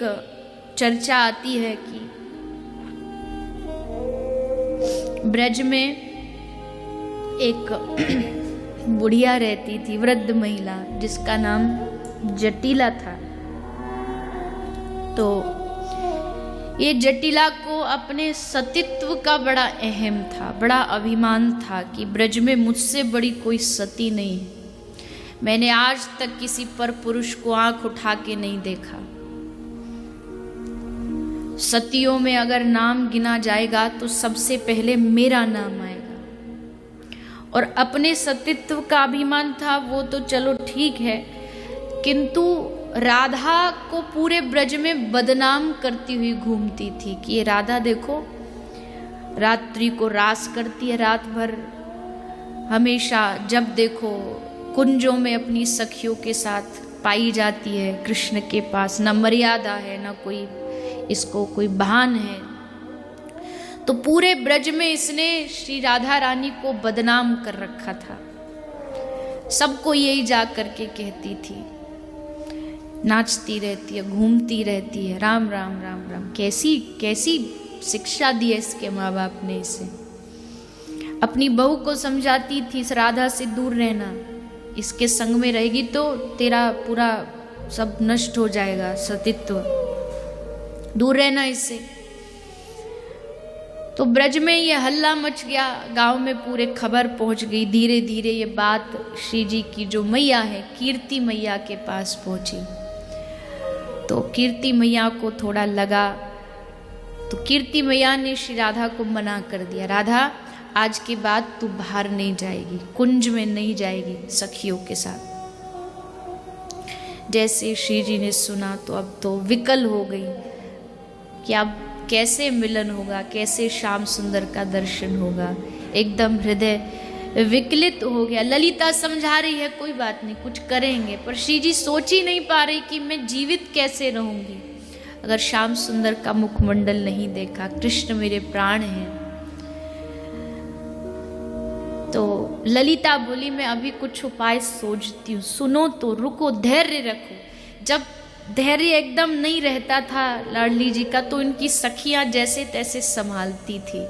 एक चर्चा आती है कि ब्रज में एक बुढ़िया रहती थी, वृद्ध महिला, जिसका नाम जटिला था। तो ये जटिला को अपने सतीत्व का बड़ा अहम था, बड़ा अभिमान था कि ब्रज में मुझसे बड़ी कोई सती नहीं है। मैंने आज तक किसी पर पुरुष को आंख उठा के नहीं देखा। सतियों में अगर नाम गिना जाएगा तो सबसे पहले मेरा नाम आएगा। और अपने सतीत्व का अभिमान था वो तो चलो ठीक है, किंतु राधा को पूरे ब्रज में बदनाम करती हुई घूमती थी कि ये राधा देखो रात्रि को रास करती है, रात भर हमेशा जब देखो कुंजों में अपनी सखियों के साथ पाई जाती है, कृष्ण के पास न मर्यादा है न कोई इसको कोई भान है। तो पूरे ब्रज में इसने श्री राधा रानी को बदनाम कर रखा था। सबको यही जा करके कहती थी, नाचती रहती है, घूमती रहती है, राम राम राम राम। कैसी कैसी शिक्षा दी है इसके माँ बाप ने इसे। अपनी बहू को समझाती थी इस राधा से दूर रहना, इसके संग में रहेगी तो तेरा पूरा सब नष्ट हो जाएगा, सतीत्व, दूर रहना इससे। तो ब्रज में ये हल्ला मच गया, गांव में पूरे खबर पहुंच गई। धीरे धीरे ये बात श्री जी की जो मैया है कीर्ति मैया के पास पहुंची। तो कीर्ति मैया को थोड़ा लगा, तो कीर्ति मैया ने श्री राधा को मना कर दिया, राधा आज के बाद तू बाहर नहीं जाएगी, कुंज में नहीं जाएगी सखियों के साथ। जैसे श्री जी ने सुना तो अब तो विकल हो गई कि अब कैसे मिलन होगा, कैसे श्याम सुंदर का दर्शन होगा। एकदम हृदय विकलित हो गया। ललिता समझा रही है कोई बात नहीं, कुछ करेंगे, पर श्री जी सोच ही नहीं पा रही कि मैं जीवित कैसे रहूंगी अगर श्याम सुंदर का मुखमंडल नहीं देखा। कृष्ण मेरे प्राण हैं। तो ललिता बोली मैं अभी कुछ उपाय सोचती हूँ, सुनो तो, रुको, धैर्य रखो। जब धैर्य एकदम नहीं रहता था लाडली जी का तो इनकी सखियां जैसे तैसे संभालती थी।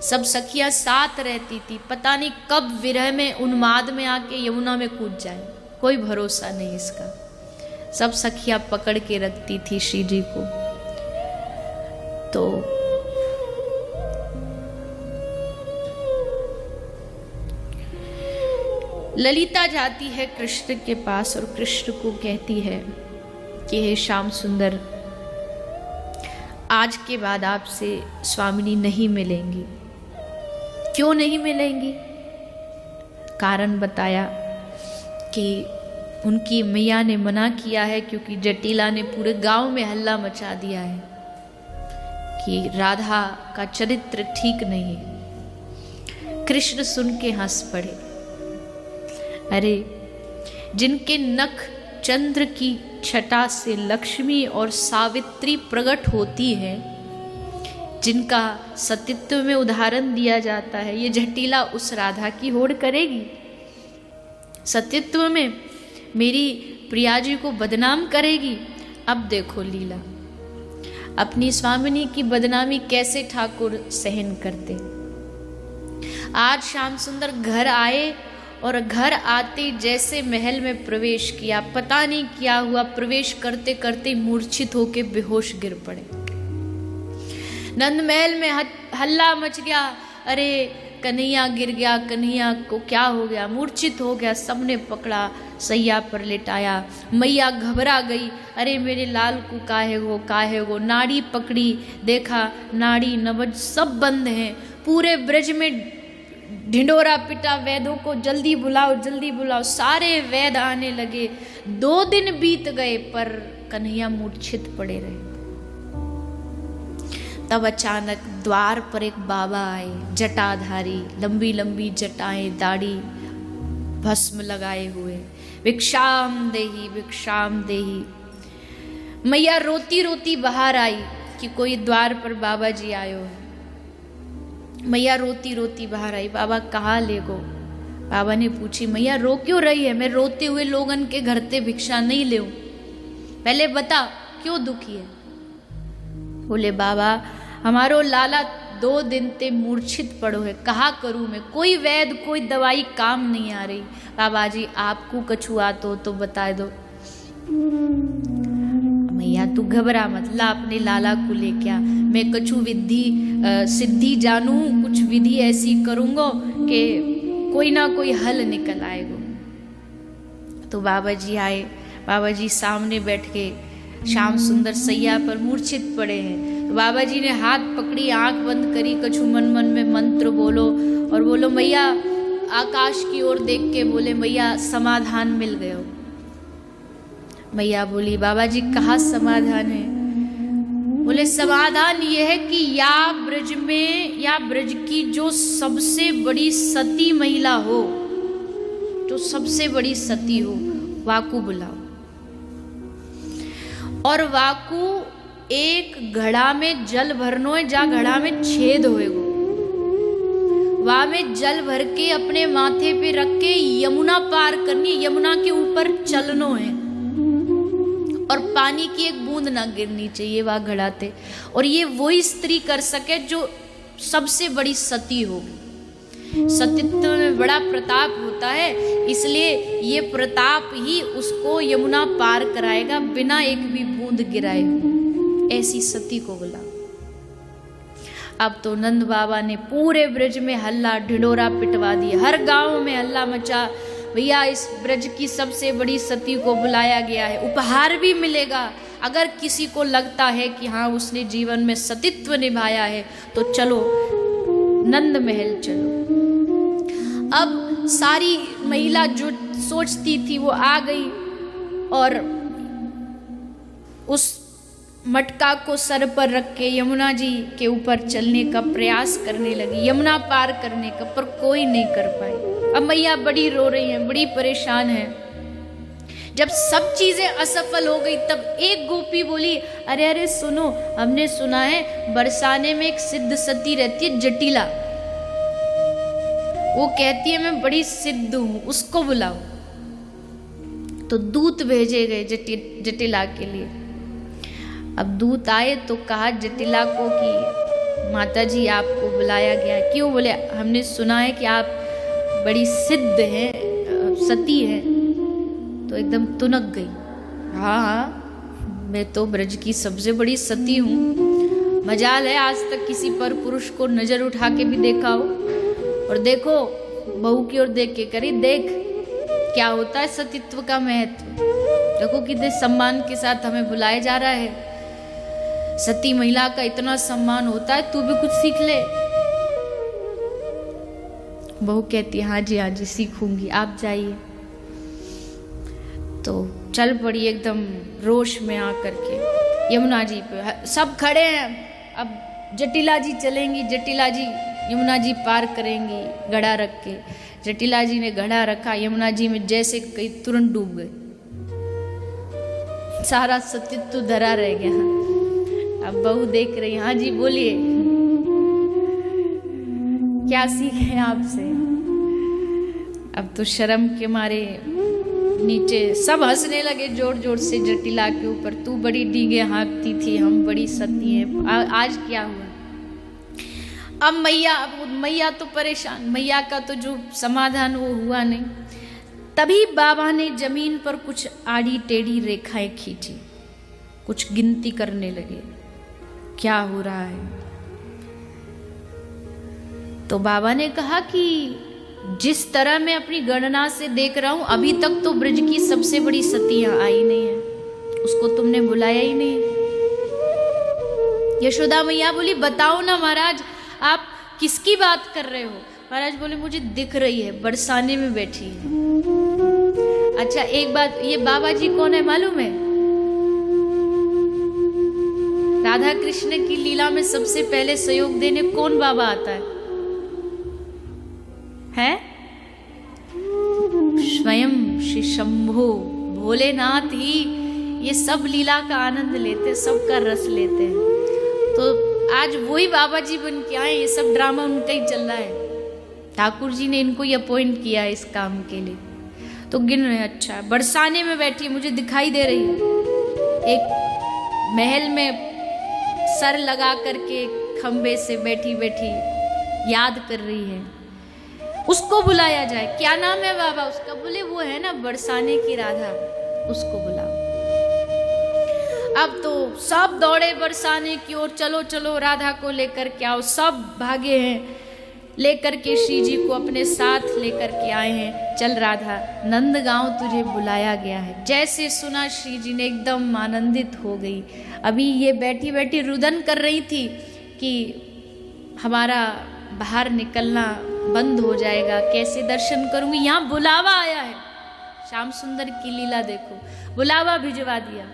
सब सखियां साथ रहती थी, पता नहीं कब विरह में उन्माद में आके यमुना में कूद जाए, कोई भरोसा नहीं इसका। सब सखियां पकड़ के रखती थी श्री जी को। तो ललिता जाती है कृष्ण के पास और कृष्ण को कहती है कि हे श्याम सुंदर, आज के बाद आपसे स्वामिनी नहीं मिलेंगी। क्यों नहीं मिलेंगी? कारण बताया कि उनकी मैया ने मना किया है क्योंकि जटिला ने पूरे गांव में हल्ला मचा दिया है कि राधा का चरित्र ठीक नहीं है। कृष्ण सुन के हंस पड़े। अरे जिनके नख चंद्र की छटा से लक्ष्मी और सावित्री प्रकट होती है, जिनका सतीत्व में उदाहरण दिया जाता है, ये जटिला उस राधा की होड़ करेगी? सतीत्व में मेरी प्रिया जी को बदनाम करेगी? अब देखो लीला, अपनी स्वामिनी की बदनामी कैसे ठाकुर सहन करते। आज श्याम सुंदर घर आए और घर आते जैसे महल में प्रवेश किया, पता नहीं क्या हुआ, प्रवेश करते करते मूर्छित होके बेहोश गिर पड़े। नंद महल में हल्ला मच गया, अरे कन्हैया गिर गया, कन्हैया को क्या हो गया, मूर्छित हो गया। सबने पकड़ा, सैया पर लिटाया। मैया घबरा गई, अरे मेरे लाल को काहे गो। नाड़ी पकड़ी, देखा नाड़ी नबज सब बंद हैं। पूरे ब्रज में ढिंडोरा पिटा, वैद्यों को जल्दी बुलाओ। सारे वैद्य आने लगे। 2 दिन बीत गए पर कन्हैया मूर्छित पड़े रहे। तब अचानक द्वार पर एक बाबा आए, जटाधारी, लंबी लंबी जटाएं, दाढ़ी, भस्म लगाए हुए। भिक्षाम देही। मैया रोती रोती बाहर आई कि कोई द्वार पर बाबा जी आयो है। मैया रोती रोती बाहर आई, बाबा कहाँ ले गो? बाबा ने पूछी, मैया रो क्यों रही है? मैं रोते हुए लोगन के घर से भिक्षा नहीं ले, पहले बता क्यों दुखी है? बोले बाबा हमारो लाला 2 दिन ते मूर्छित पड़ो है, कहा करूँ मैं, कोई वैद कोई दवाई काम नहीं आ रही। बाबा जी आपको कछु आतो तो बता दो। मैया तू घबरा मत, ला अपने लाला को ले क्या, मैं कछु विधि सिद्धि जानू, कुछ विधि ऐसी करूँगो कि कोई ना कोई हल निकल आएगो। तो बाबा जी आए, बाबा जी सामने बैठ के श्याम सुंदर सैया पर मूर्छित पड़े हैं। तो बाबा जी ने हाथ पकड़ी, आंख बंद करी, कछु मन मन में मंत्र बोलो और बोलो मैया, आकाश की ओर देख के बोले मैया समाधान मिल गयो। मैया बोली बाबा जी कहाँ समाधान है? बोले समाधान यह है कि या ब्रज में, या ब्रज की जो सबसे बड़ी सती महिला हो, जो सबसे बड़ी सती हो, वाकू बुलाओ। और वाकू एक घड़ा में जल भरनो है, जा घड़ा में छेद होएगो, वहां में जल भर के अपने माथे पे रख के यमुना पार करनी, यमुना के ऊपर चलनो है और पानी की एक बूंद ना गिरनी चाहिए वहां घड़ा पे। और ये वही स्त्री कर सके जो सबसे बड़ी सती होगी। सतीत्व में बड़ा प्रताप होता है, इसलिए ये प्रताप ही उसको यमुना पार कराएगा बिना एक भी बूंद गिराए। ऐसी सती को बुला। अब तो नंद बाबा ने पूरे ब्रज में हल्ला ढिढोरा पिटवा दिया, हर गांव में हल्ला मचा, भैया इस ब्रज की सबसे बड़ी सती को बुलाया गया है, उपहार भी मिलेगा। अगर किसी को लगता है कि हाँ उसने जीवन में सतीत्व निभाया है तो चलो नंद महल चलो। अब सारी महिला जो सोचती थी वो आ गई और उस मटका को सर पर रख के यमुना जी के ऊपर चलने का प्रयास करने लगी, यमुना पार करने का, पर कोई नहीं कर पाई। अब मैया बड़ी रो रही हैं, बड़ी परेशान है। जब सब चीजें असफल हो गई तब एक गोपी बोली, अरे अरे सुनो, हमने सुना है बरसाने में एक सिद्ध सती रहती है जटिला, वो कहती है मैं बड़ी सिद्ध हूं, उसको बुलाओ। तो दूत भेजे गए जटिला के लिए। अब दूत आए तो कहा जटिला को कि माता जी आपको बुलाया गया। क्यों? बोले हमने सुना है कि आप बड़ी सिद्ध हैं, सती हैं। तो एकदम तुनक गई, हाँ हाँ मैं तो ब्रज की सबसे बड़ी सती हूँ, मजाल है आज तक किसी पर पुरुष को नजर उठा के भी देखा हो। और देखो बहू की ओर देख के करी, देख क्या होता है सतीत्व का महत्व, देखो कितने सम्मान के साथ हमें बुलाया जा रहा है, सती महिला का इतना सम्मान होता है, तू भी कुछ सीख ले। बहू कहती हाँ जी सीखूंगी, आप जाइए। तो चल पड़ी एकदम रोश में आकर के यमुना जी पे, सब खड़े हैं। अब जटिला जी चलेंगी, जटिला जी यमुना जी पार करेंगी घड़ा रख के। जटिला जी ने घड़ा रखा, यमुना जी में जैसे कहीं तुरंत डूब गए, सारा सतीत्व धरा रह गया। अब बहू देख रही, हाँ जी बोलिए, क्या सीखे आपसे? अब तो शर्म के मारे नीचे सब हंसने लगे जोर जोर से जटिला के ऊपर, तू बड़ी डींगे हाँकती थी, हम बड़ी सती हैं, आज क्या हुआ? अब मैया तो परेशान, मैया का तो जो समाधान वो हुआ नहीं। तभी बाबा ने जमीन पर कुछ आड़ी टेढ़ी रेखाएं खींची, कुछ गिनती करने लगे, क्या हो रहा है? तो बाबा ने कहा कि जिस तरह मैं अपनी गणना से देख रहा हूं, अभी तक तो ब्रज की सबसे बड़ी सती यहां आई नहीं है, उसको तुमने बुलाया ही नहीं। यशोदा मैया बोली बताओ ना महाराज, आप किसकी बात कर रहे हो? महाराज बोले मुझे दिख रही है, बरसाने में बैठी है। अच्छा एक बात, ये बाबा जी कौन है मालूम है? राधा कृष्ण की लीला में सबसे पहले सहयोग देने कौन बाबा आता है? स्वयं श्री शंभो भोलेनाथ ही ये सब लीला का आनंद लेते, सबका रस लेते हैं। तो आज वही बाबा जी बन के आए, ये सब ड्रामा उनका ही चल रहा है। ठाकुर जी ने इनको ही अपॉइंट किया है इस काम के लिए। तो गिन रहे, अच्छा बरसाने में बैठी मुझे दिखाई दे रही है, एक महल में सर लगा करके खंबे से बैठी बैठी याद कर रही है। उसको बुलाया जाए। क्या नाम है बाबा उसका? बोले वो है ना बरसाने की राधा, उसको बुलाओ। अब तो सब दौड़े बरसाने की ओर, चलो चलो राधा को लेकर के आओ। सब भागे हैं, लेकर के श्री जी को अपने साथ लेकर के आए हैं। चल राधा, नंदगांव तुझे बुलाया गया है। जैसे सुना श्री जी ने एकदम आनंदित हो गई। अभी ये बैठी बैठी रुदन कर रही थी कि हमारा बाहर निकलना बंद हो जाएगा, कैसे दर्शन करूंगी, यहाँ बुलावा आया है। श्याम सुंदर की लीला देखो, बुलावा भिजवा दिया।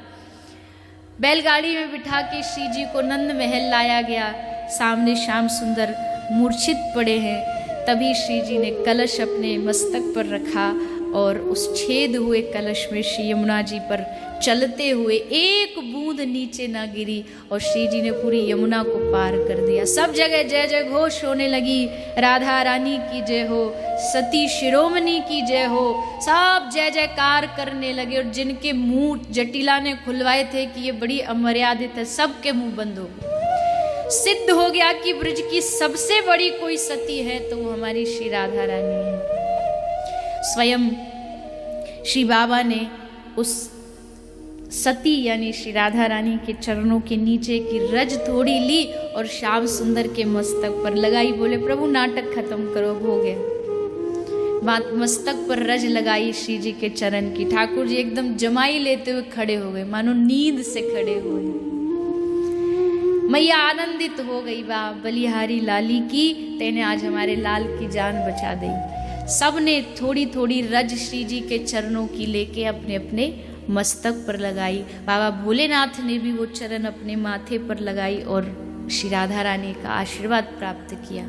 बैलगाड़ी में बिठा के श्री जी को नंद महल लाया गया। सामने श्याम सुंदर मूर्छित पड़े हैं। तभी श्री जी ने कलश अपने मस्तक पर रखा और उस छेद हुए कलश में श्री यमुना जी पर चलते हुए एक बूंद नीचे ना गिरी और श्री जी ने पूरी यमुना को पार कर दिया। सब जगह जय जय घोष होने लगी। राधा रानी की जय हो, सती शिरोमणि की जय हो। सब जय जयकार करने लगे और जिनके मुंह जटिला ने खुलवाए थे कि ये बड़ी अमर्यादित है, सबके मुंह बंद हो गए। सिद्ध हो गया कि ब्रज की सबसे बड़ी कोई सती है तो वो हमारी श्री राधा रानी है। स्वयं श्री बाबा ने उस सती यानी श्री राधा रानी के चरणों के नीचे की रज थोड़ी ली और श्याम सुंदर के मस्तक पर लगाई। बोले प्रभु नाटक खत्म करो, हो गया। मस्तक पर रज लगाई श्री जी के चरण की। ठाकुर जी एकदम जमाई लेते हुए खड़े हो गए, मानो नींद से खड़े हुए। मैया आनंदित हो गई, वाह बलिहारी लाली की, तेने आज हमारे लाल की जान बचा दी। सब ने थोड़ी थोड़ी रज श्री जी के चरणों की लेके अपने अपने मस्तक पर लगाई। बाबा भोलेनाथ ने भी वो चरण अपने माथे पर लगाई और श्री राधा रानी का आशीर्वाद प्राप्त किया।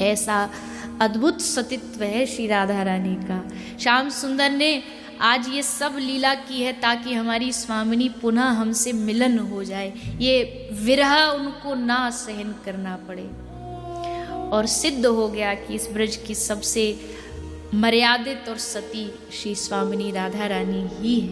ऐसा अद्भुत सतीत्व है श्री राधा रानी का। श्याम सुंदर ने आज ये सब लीला की है ताकि हमारी स्वामिनी पुनः हमसे मिलन हो जाए, ये विरह उनको ना सहन करना पड़े। और सिद्ध हो गया कि इस ब्रज की सबसे मर्यादित और सती श्री स्वामिनी राधा रानी ही है।